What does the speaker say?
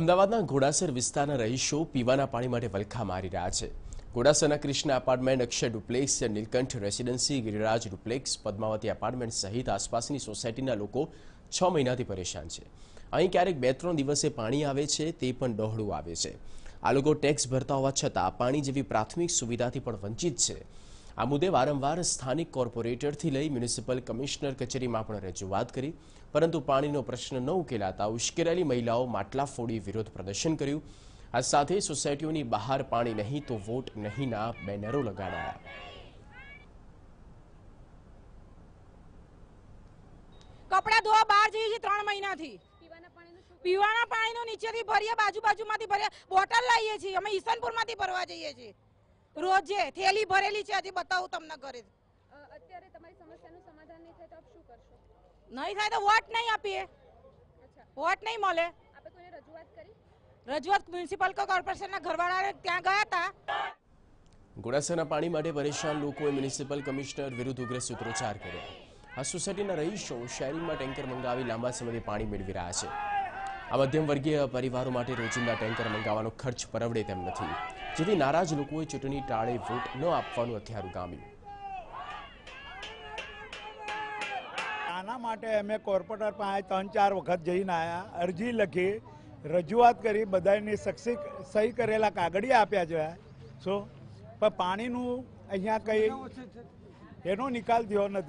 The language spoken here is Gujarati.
અમદાવાદના ઘોડાસર વિસ્તારના રહીશો પીવાના પાણી માટે વલખા મારી રહ્યા છે। ઘોડાસરના Krishna apartment, Akshay duplex, Neelkanth residency, Giriraj duplex, Padmavati apartment સહિત આસપાસની સોસાયટીના લોકો 6 મહિનાથી પરેશાન છે। અહીં ક્યારેક 2-3 દિવસે પાણી આવે છે, તે પણ ડહોળું આવે છે। આ લોકો ટેક્સ ભરતા હોવા છતાં પાણી જેવી પ્રાથમિક સુવિધાથી પણ વંચિત છે। આ મુદ્દે વારંવાર સ્થાનિક કોર્પોરેટરથી લઈ મ્યુનિસિપલ કમિશનર કચેરીમાં પણ રજૂઆત કરી, પરંતુ પાણીનો પ્રશ્ન ન ઉકેલાતા ઉશ્કેરાયેલી મહિલાઓ માટલા ફોડી વિરોધ પ્રદર્શન કર્યું। આ સાથે સોસાયટીઓની બહાર પાણી નહીં તો વોટ નહીંના બેનરો લગાડાયા। કપડા ધોવા બહાર જઈએ છીએ 3 મહિનાથી। પીવાના પાણીનો નીચેથી ભરીએ, બાજુમાંથી ભરીએ, બોટલ લાવીએ છીએ। અમે ઈસનપુરમાંથી ભરવા જઈએ છીએ। રોજે થેલી ભરેલી છે। હજી બતાવું તમને ઘરે। અત્યારે તમારી સમસ્યાનું સમાધાન નહીં થાય તો આપ શું કરશો? નહીં થાય તો વોટ નહીં આપીએ। વોટ નહીં મળે। આપે કોઈને રજૂઆત કરી? રજૂઆત મ્યુનિસિપલ કોર્પોરેશનના ઘરવાળાને ત્યાં ગયા હતા। ઘોડાસરના પાણી માટે પરેશાન લોકોએ મ્યુનિસિપલ કમિશનર વિરુદ્ધ ઉગ્ર સૂત્રોચ્ચાર કર્યા। આ સોસાયટીના રહીશો શેરિંગમાં ટેન્કર મંગાવી લાંબા સમયથી પાણી મેળવી રહ્યા છે। આ મધ્યમ વર્ગીય પરિવારો માટે રોજિંદા ટેન્કર મંગાવવાનો ખર્ચ પરવડે તેમ નથી, જેથી નારાજ લોકોએ ચૂંટણી ટાળે વોટ ન આપવાનું હથિયારું ગામ્યું। આના માટે અમે કોર્પોરેટર પાસે 3-4 વખત જઈને આવ્યા, અરજી લખી, રજૂઆત કરી, બધાની સહી કરેલા કાગળિયા આપ્યા છે। પણ પાણીનું અહીંયા કંઈ એનો નિકાલ થયો નથી।